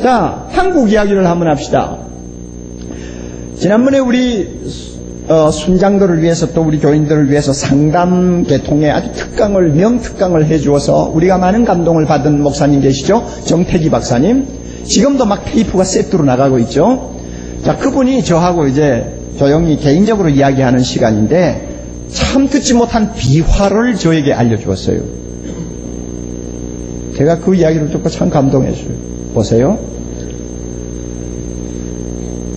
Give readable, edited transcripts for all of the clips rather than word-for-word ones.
자, 한국 이야기를 한번 합시다. 지난번에 우리 순장들을 위해서 또 우리 교인들을 위해서 상담 계통에 아주 명특강을 해주어서 우리가 많은 감동을 받은 목사님 계시죠? 정태기 박사님. 지금도 막 테이프가 세트로 나가고 있죠? 자, 그분이 저하고 이제 조용히 개인적으로 이야기하는 시간인데 참 듣지 못한 비화를 저에게 알려주었어요. 제가 그 이야기를 듣고 참 감동했어요. 보세요.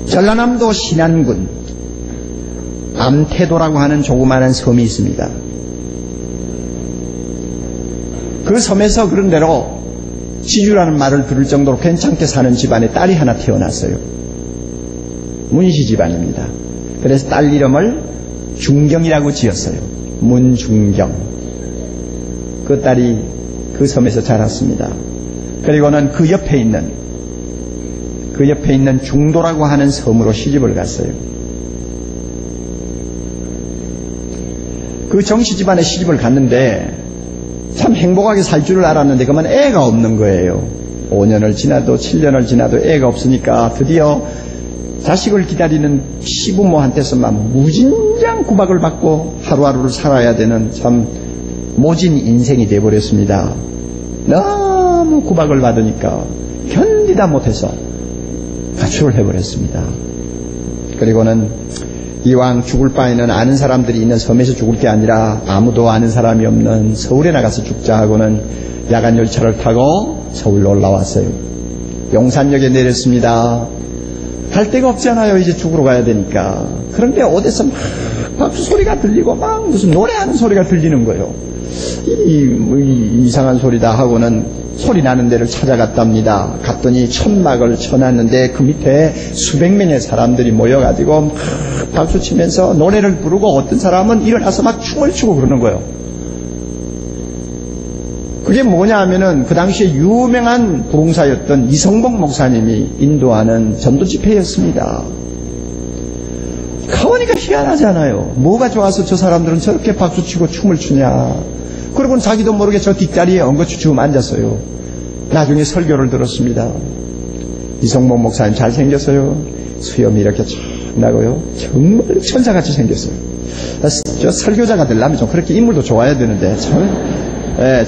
전라남도 신안군 암태도라고 하는 조그마한 섬이 있습니다. 그 섬에서 그런 대로 지주라는 말을 들을 정도로 괜찮게 사는 집안에 딸이 하나 태어났어요. 문씨 집안입니다. 그래서 딸 이름을 중경이라고 지었어요. 문중경. 그 딸이 그 섬에서 자랐습니다. 그리고는 그 옆에 있는 중도라고 하는 섬으로 시집을 갔어요. 그 정씨 집안에 시집을 갔는데 참 행복하게 살 줄을 알았는데 그만 애가 없는 거예요. 5년을 지나도 7년을 지나도 애가 없으니까 드디어 자식을 기다리는 시부모한테서만 무진장 구박을 받고 하루하루를 살아야 되는 참 모진 인생이 되어버렸습니다. 너무 구박을 받으니까 견디다 못해서 가출을 해버렸습니다. 그리고는 이왕 죽을 바에는 아는 사람들이 있는 섬에서 죽을 게 아니라 아무도 아는 사람이 없는 서울에 나가서 죽자 하고는 야간 열차를 타고 서울로 올라왔어요. 용산역에 내렸습니다. 갈 데가 없잖아요. 이제 죽으러 가야 되니까. 그런데 어디서 막 박수 소리가 들리고 막 무슨 노래하는 소리가 들리는 거예요. 이상한 소리다 하고는 소리 나는 데를 찾아갔답니다. 갔더니 천막을 쳐놨는데 그 밑에 수백 명의 사람들이 모여가지고 막 박수 치면서 노래를 부르고 어떤 사람은 일어나서 막 춤을 추고 그러는 거예요. 그게 뭐냐 하면은 그 당시에 유명한 부흥사였던 이성복 목사님이 인도하는 전도 집회였습니다. 가보니까 희한하잖아요. 뭐가 좋아서 저 사람들은 저렇게 박수치고 춤을 추냐. 그러고는 자기도 모르게 저 뒷자리에 엉거주춤 앉았어요. 나중에 설교를 들었습니다. 이성복 목사님 잘생겼어요. 수염이 이렇게 쫙 나고요. 정말 천사같이 생겼어요. 저 설교자가 되려면 좀 그렇게 인물도 좋아야 되는데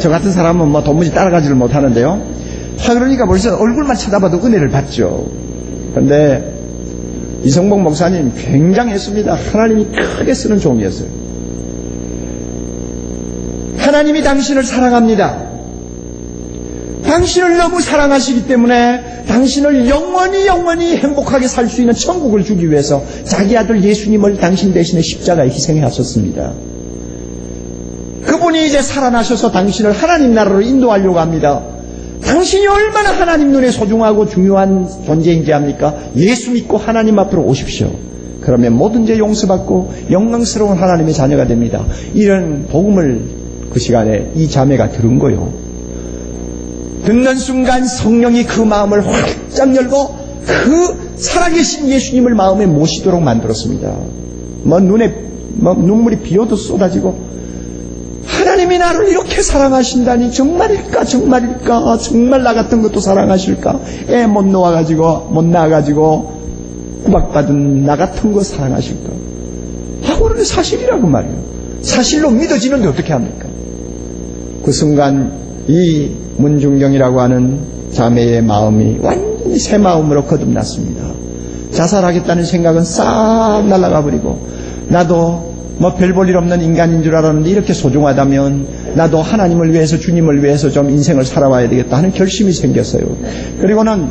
저 같은 사람은 뭐 도무지 따라가지를 못하는데요. 그러니까 벌써 얼굴만 쳐다봐도 은혜를 받죠. 그런데 이성복 목사님 굉장했습니다. 하나님이 크게 쓰는 종이었어요. 하나님이 당신을 사랑합니다. 당신을 너무 사랑하시기 때문에 당신을 영원히 행복하게 살 수 있는 천국을 주기 위해서 자기 아들 예수님을 당신 대신에 십자가에 희생해 하셨습니다. 그분이 이제 살아나셔서 당신을 하나님 나라로 인도하려고 합니다. 당신이 얼마나 하나님 눈에 소중하고 중요한 존재인지 압니까? 예수 믿고 하나님 앞으로 오십시오. 그러면 모든 죄 용서받고 영광스러운 하나님의 자녀가 됩니다. 이런 복음을 그 시간에 이 자매가 들은 거요. 듣는 순간 성령이 그 마음을 활짝 열고 그 살아계신 예수님을 마음에 모시도록 만들었습니다. 눈물이 비어도 쏟아지고 하나님이 나를 이렇게 사랑하신다니 정말 나 같은 것도 사랑하실까? 애 못 낳아가지고 구박받은 나 같은 거 사랑하실까? 그런데 사실이라고 말이에요. 사실로 믿어지는데 어떻게 합니까? 그 순간 이 문중경이라고 하는 자매의 마음이 완전히 새 마음으로 거듭났습니다. 자살하겠다는 생각은 싹 날아가 버리고 나도 별 볼 일 없는 인간인 줄 알았는데 이렇게 소중하다면 나도 하나님을 위해서 주님을 위해서 좀 인생을 살아와야 되겠다 하는 결심이 생겼어요. 그리고는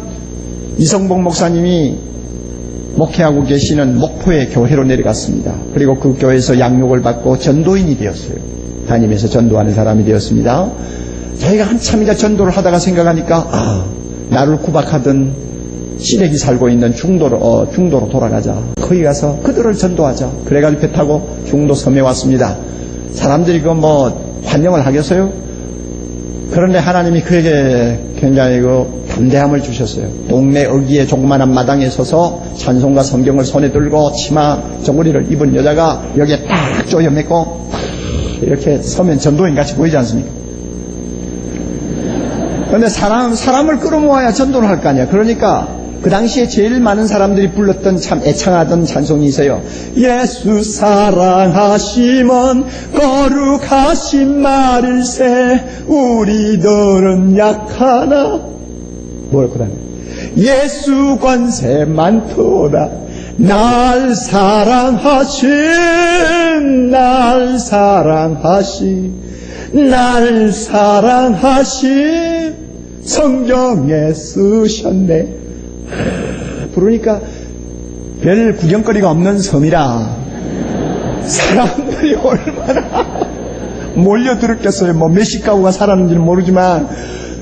이성복 목사님이 목회하고 계시는 목포의 교회로 내려갔습니다. 그리고 그 교회에서 양육을 받고 전도인이 되었어요. 다니면서 전도하는 사람이 되었습니다. 자기가 한참 이제 전도를 하다가 생각하니까 나를 구박하던 시댁이 살고 있는 중도로 돌아가자. 거기 가서 그들을 전도하자. 그래가지고 배 타고 중도 섬에 왔습니다. 사람들이 환영을 하겠어요? 그런데 하나님이 그에게 굉장히 담대함을 주셨어요. 동네 어귀의 조그만한 마당에 서서 찬송과 성경을 손에 들고 치마 저고리를 입은 여자가 여기에 딱 조여매고 이렇게 서면 전도인 같이 보이지 않습니까? 그런데 사람을 끌어모아야 전도를 할 거 아니야. 그러니까 그 당시에 제일 많은 사람들이 불렀던 참 애창하던 찬송이 있어요. 예수 사랑하시면 거룩하신 말일세 우리들은 약하나 뭐랄 거다. 예수 권세 많도다 날 사랑하신 성경에 쓰셨네. 부르니까 별 구경거리가 없는 섬이라 사람들이 얼마나 몰려들었겠어요. 뭐 몇십 가구가 살았는지는 모르지만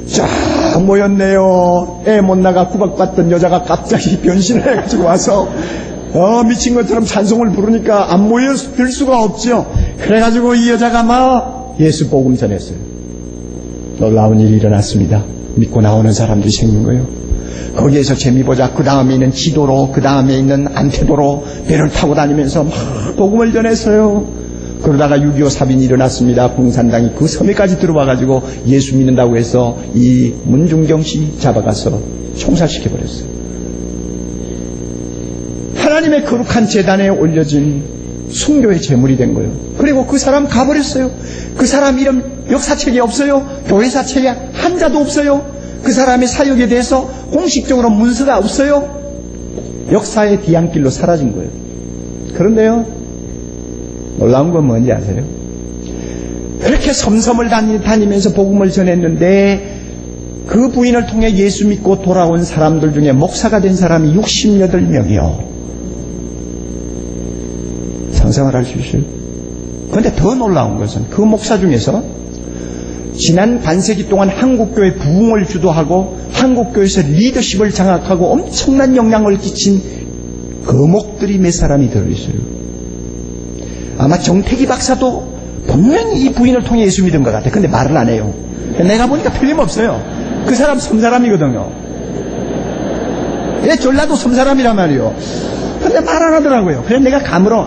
쫙 모였네요. 애 못 나가 구박받던 여자가 갑자기 변신을 해가지고 와서 미친 것처럼 찬송을 부르니까 안 모여들 수가 없죠. 그래가지고 이 여자가 막 예수 복음 전했어요. 놀라운 일이 일어났습니다. 믿고 나오는 사람들이 생긴 거예요. 거기에서 재미보자 그 다음에 있는 지도로 그 다음에 있는 안테도로 배를 타고 다니면서 막 복음을 전했어요. 그러다가 6.25 사변이 일어났습니다. 공산당이 그 섬에까지 들어와가지고 예수 믿는다고 해서 이 문중경 씨 잡아가서 총살시켜버렸어요. 하나님의 거룩한 제단에 올려진 순교의 제물이 된 거예요. 그리고 그 사람 가버렸어요. 그 사람 이름 역사책에 없어요. 교회사책에 한자도 없어요. 그 사람의 사역에 대해서 공식적으로 문서가 없어요. 역사의 뒤안길로 사라진 거예요. 그런데요, 놀라운 건 뭔지 아세요? 그렇게 섬섬을 다니면서 복음을 전했는데 그 부인을 통해 예수 믿고 돌아온 사람들 중에 목사가 된 사람이 68명이요. 상상을 할 수 있어요? 그런데 더 놀라운 것은 그 목사 중에서 지난 반세기 동안 한국교회 부흥을 주도하고 한국교회에서 리더십을 장악하고 엄청난 영향을 끼친 거목들이 몇 사람이 들어있어요. 아마 정태기 박사도 분명히 이 부인을 통해 예수 믿은 것 같아. 근데 말을 안 해요. 내가 보니까 틀림없어요. 그 사람 섬사람이거든요. 전라도 섬사람이란 말이에요. 근데 말 안 하더라고요. 그래서 내가 감으로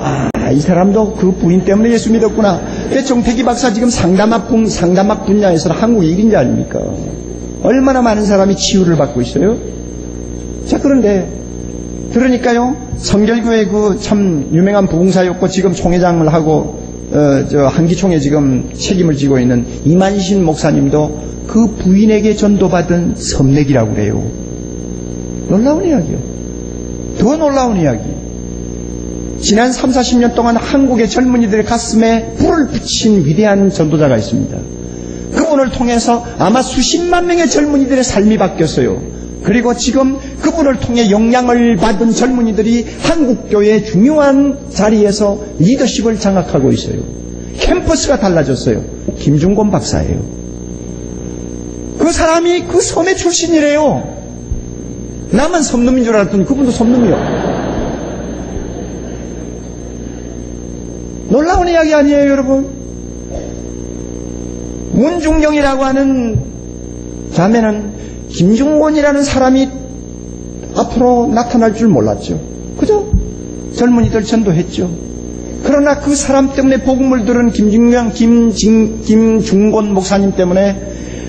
이 사람도 그 부인 때문에 예수 믿었구나. 정태기 박사 지금 상담학 분야에서는 한국 1인자 아닙니까? 얼마나 많은 사람이 치유를 받고 있어요? 자, 그러니까요, 성결교회 그 참 유명한 부흥사였고 지금 총회장을 하고 한기총에 지금 책임을 지고 있는 이만신 목사님도 그 부인에게 전도받은 섬내기라고 그래요. 놀라운 이야기요. 더 놀라운 이야기. 지난 30-40년 동안 한국의 젊은이들의 가슴에 불을 붙인 위대한 전도자가 있습니다. 그분을 통해서 아마 수십만 명의 젊은이들의 삶이 바뀌었어요. 그리고 지금 그분을 통해 영향을 받은 젊은이들이 한국교회의 중요한 자리에서 리더십을 장악하고 있어요. 캠퍼스가 달라졌어요. 김중곤 박사예요. 그 사람이 그 섬의 출신이래요. 나만 섬놈인 줄 알았더니 그분도 섬놈이요. 놀라운 이야기 아니에요, 여러분? 문중경이라고 하는 자매는 김중곤이라는 사람이 앞으로 나타날 줄 몰랐죠. 그죠? 젊은이들 전도했죠. 그러나 그 사람 때문에 복음을 들은 김중곤 목사님 때문에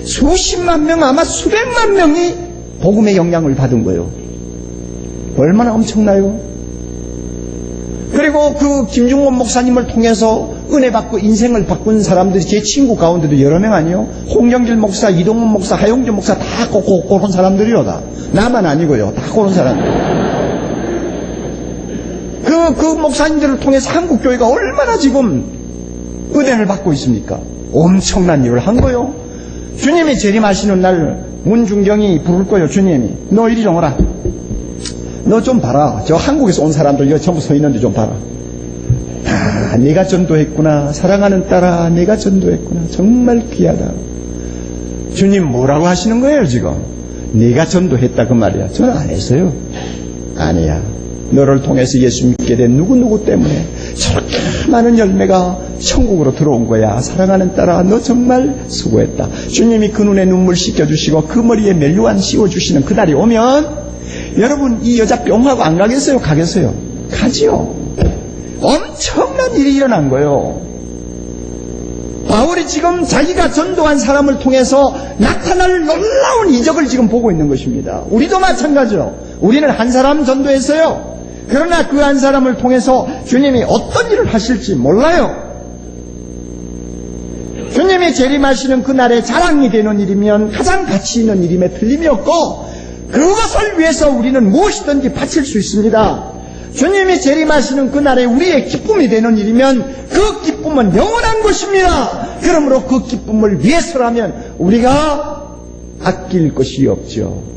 수십만 명, 아마 수백만 명이 복음의 영향을 받은 거예요. 얼마나 엄청나요? 그리고 그 김중곤 목사님을 통해서 은혜 받고 인생을 바꾼 사람들이 제 친구 가운데도 여러 명 아니요? 홍영길 목사, 이동훈 목사, 하용준 목사 다 그런 사람들이요. 다. 나만 아니고요. 다 그런 사람들. 그 목사님들을 통해서 한국교회가 얼마나 지금 은혜를 받고 있습니까? 엄청난 일을 한 거요. 주님이 재림하시는 날 문중경이 부를 거예요. 주님이 너 이리 좀 오라. 너 좀 봐라. 저 한국에서 온 사람들 여기 전부 서 있는데 좀 봐라. 내가 전도했구나. 사랑하는 딸아, 내가 전도했구나. 정말 귀하다. 주님 뭐라고 하시는 거예요 지금? 내가 전도했다 그 말이야. 저는 안 했어요. 아니야. 너를 통해서 예수 믿게 된 누구누구 때문에 저렇게 많은 열매가 천국으로 들어온 거야. 사랑하는 딸아, 너 정말 수고했다. 주님이 그 눈에 눈물 씻겨주시고 그 머리에 멜류안 씌워주시는 그날이 오면 여러분 이 여자 뿅하고 안 가겠어요? 가겠어요? 가지요. 엄청난 일이 일어난 거예요. 바울이 지금 자기가 전도한 사람을 통해서 나타날 놀라운 이적을 지금 보고 있는 것입니다. 우리도 마찬가지로 우리는 한 사람 전도했어요. 그러나 그 한 사람을 통해서 주님이 어떤 일을 하실지 몰라요. 주님이 재림하시는 그날에 자랑이 되는 일이면 가장 가치 있는 일임에 틀림이 없고 그것을 위해서 우리는 무엇이든지 바칠 수 있습니다. 주님이 재림하시는 그날에 우리의 기쁨이 되는 일이면 그 기쁨은 영원한 것입니다. 그러므로 그 기쁨을 위해서라면 우리가 아낄 것이 없죠.